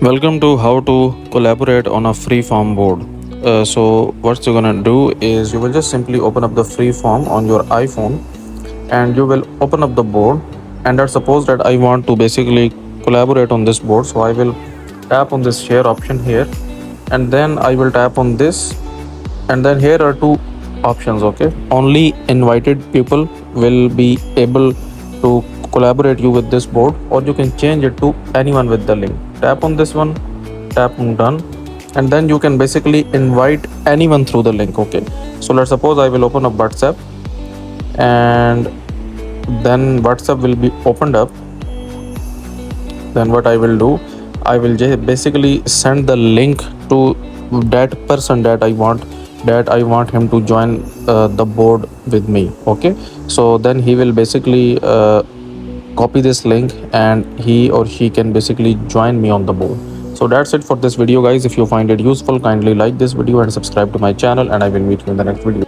Welcome to how to collaborate on a freeform board. So what you're gonna do is you will just simply open up the freeform on your iPhone, and you will open up the board. And let's suppose that I want to basically collaborate on this board, so I will tap on this share option here, and then I will tap on this, and then here are two options. Okay, only invited people will be able to collaborate you with this board, or you can change it to anyone with the link. Tap on this one, tap on done, and then you can basically invite anyone through the link. Okay, so let's suppose I will open up WhatsApp, and then WhatsApp will be opened up. Then what I will do, I will basically send the link to that person that I want him to join the board with me. Okay, so then he will basically copy this link, and he or she can basically join me on the board. So that's it for this video, guys. If you find it useful, kindly like this video and subscribe to my channel, and I will meet you in the next video.